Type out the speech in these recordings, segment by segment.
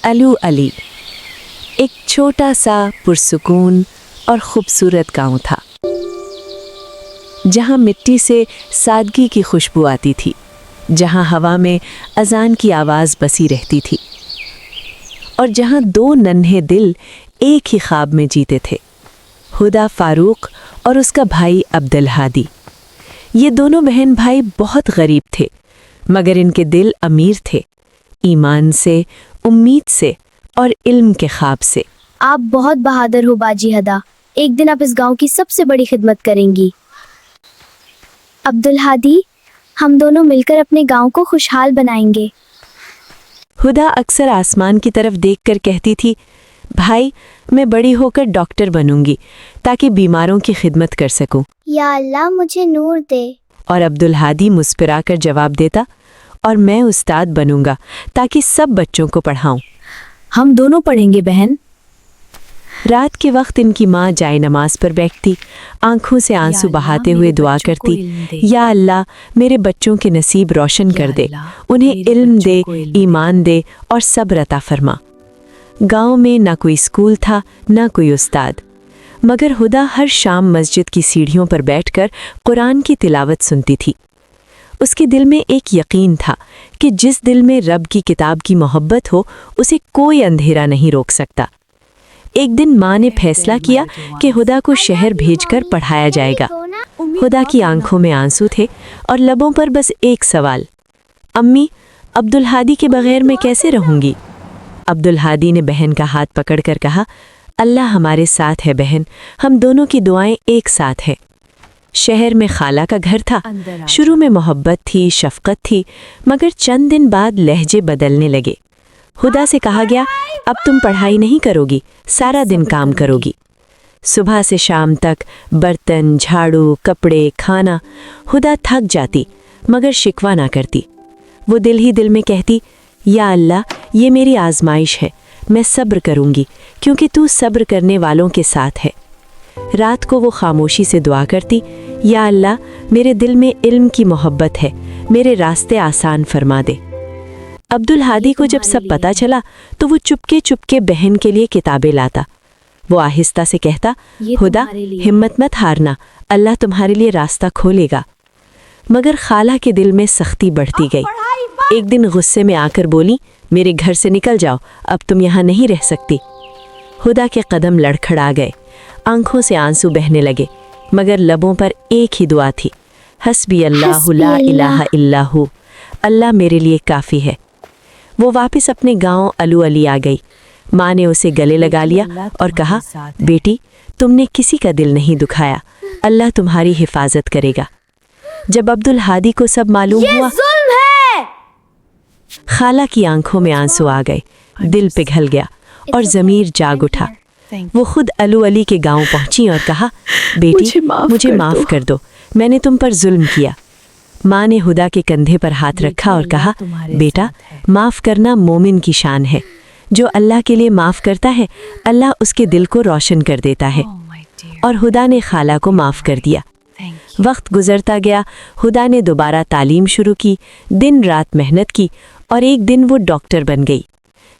अलू अली एक छोटा सा पुरसुकून और खूबसूरत गांव था, जहां मिट्टी से सादगी की खुशबू आती थी, जहां हवा में अजान की आवाज़ बसी रहती थी और जहां दो नन्हे दिल एक ही ख्वाब में जीते थे, हुदा फारूक और उसका भाई अब्दुल हादी। ये दोनों बहन भाई बहुत गरीब थे, मगर इनके दिल अमीर थे, ईमान से, उम्मीद से और इल्म के ख्वाब से। आप बहुत बहादुर हो बाजी हदा, एक दिन आप इस गांव की सबसे बड़ी खिदमत करेंगी। अब्दुल हादी, हम दोनों मिलकर अपने गांव को खुशहाल बनाएंगे। हुदा अक्सर आसमान की तरफ देखकर कहती थी, भाई मैं बड़ी होकर डॉक्टर बनूंगी ताकि बीमारों की खिदमत कर सकूं। या अल्लाह मुझे नूर दे। और अब्दुल हादी मुस्कुराकर जवाब देता, और मैं उस्ताद बनूंगा ताकि सब बच्चों को पढ़ाऊं। हम दोनों पढ़ेंगे बहन। रात के वक्त इनकी माँ जाए नमाज पर बैठती, आंखों से आंसू बहाते हुए दुआ करती, या अल्लाह मेरे बच्चों के नसीब रोशन कर दे, उन्हें इल्म दे, ईमान दे और सब्र अता फरमा। गांव में ना कोई स्कूल था, ना कोई उस्ताद, मगर हुदा हर शाम मस्जिद की सीढ़ियों पर बैठकर कुरान की तिलावत सुनती थी। उसके दिल में एक यकीन था कि जिस दिल में रब की किताब की मोहब्बत हो, उसे कोई अंधेरा नहीं रोक सकता। एक दिन माँ ने फैसला किया कि हुदा को शहर भेजकर पढ़ाया जाएगा। हुदा की आंखों में आंसू थे और लबों पर बस एक सवाल, अम्मी, अब्दुल हादी के बगैर मैं कैसे रहूंगी? अब्दुल हादी ने बहन का हाथ पकड़कर कहा, अल्लाह हमारे साथ है बहन, हम दोनों की दुआएं एक साथ हैं। शहर में खाला का घर था। शुरू में मोहब्बत थी, शफकत थी, मगर चंद दिन बाद लहजे बदलने लगे। हुदा से कहा गया, अब तुम पढ़ाई नहीं करोगी, सारा दिन काम करोगी। सुबह से शाम तक बर्तन, झाड़ू, कपड़े, खाना। हुदा थक जाती, मगर शिकवा ना करती। वो दिल ही दिल में कहती, या अल्लाह ये मेरी आजमाइश है, मैं सब्र करूंगी क्योंकि तू सब्र करने वालों के साथ है। रात को वो खामोशी से दुआ करती, या अल्लाह मेरे दिल में इल्म की मोहब्बत है, मेरे रास्ते आसान फरमा दे। अब्दुल हादी को जब सब पता चला तो वो चुपके चुपके बहन के लिए किताबें लाता। वो आहिस्ता से कहता, हुदा हिम्मत मत हारना, अल्लाह तुम्हारे लिए रास्ता खोलेगा। मगर खाला के दिल में सख्ती बढ़ती गई। एक दिन गुस्से में आकर बोली, मेरे घर से निकल जाओ, अब तुम यहाँ नहीं रह सकती। हुदा के कदम लड़खड़ा गए, आंखों से आंसू बहने लगे, मगर लबों पर एक ही दुआ थी, हस्बी अल्लाहु ला इलाहा इल्लाहु, अल्लाह मेरे लिए काफ़ी है। वो वापस अपने गांव अलू अली आ गई। माँ ने उसे गले लगा लिया और कहा, बेटी तुमने किसी का दिल नहीं दुखाया, अल्लाह तुम्हारी हिफाजत करेगा। जब अब्दुल हादी को सब मालूम हुआ, खाला की आंखों में आंसू आ गए, दिल पिघल गया और ज़मीर जाग उठा। वो खुद अलू अली के गांव पहुंची और कहा, बेटी मुझे माफ़ कर दो, मैंने तुम पर जुल्म किया। माँ ने हुदा के कंधे पर हाथ रखा और कहा, बेटा माफ़ करना मोमिन की शान है, जो अल्लाह के लिए माफ़ करता है अल्लाह उसके दिल को रोशन कर देता है। और हुदा ने खाला को माफ़ कर दिया। वक्त गुजरता गया, हुदा ने दोबारा तालीम शुरू की, दिन रात मेहनत की और एक दिन वो डॉक्टर बन गई।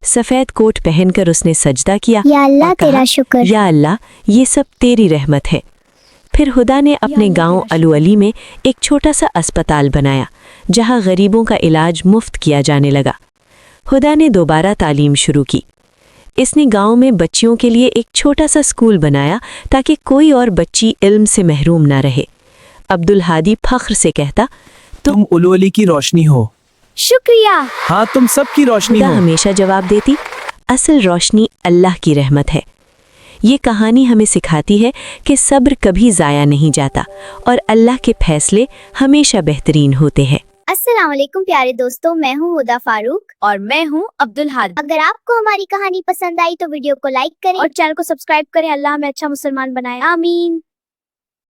सफ़ेद कोट पहनकर उसने सजदा किया, या अल्लाह तेरा शुक्र। या अल्लाह ये सब तेरी रहमत है। फिर हुदा ने अपने गांव अलू अली में एक छोटा सा अस्पताल बनाया, जहां गरीबों का इलाज मुफ्त किया जाने लगा। हुदा ने दोबारा तालीम शुरू की। इसने गांव में बच्चियों के लिए एक छोटा सा स्कूल बनाया ताकि कोई और बच्ची इल्म से महरूम ना रहे। अब्दुल हादी फख्र से कहता, तुम अलू अली की रोशनी हो। शुक्रिया। हाँ, तुम सबकी रोशनी हुदा हो। हमेशा जवाब देती, असल रोशनी अल्लाह की रहमत है। ये कहानी हमें सिखाती है कि सब्र कभी ज़ाया नहीं जाता और अल्लाह के फैसले हमेशा बेहतरीन होते हैं। अस्सलाम वालेकुम प्यारे दोस्तों, मैं हूँ हुदा फारूक और मैं हूँ अब्दुल हादी। अगर आपको हमारी कहानी पसंद आई तो वीडियो को लाइक करें और चैनल को सब्सक्राइब करें। अल्लाह हमें अच्छा मुसलमान बनाए, आमीन।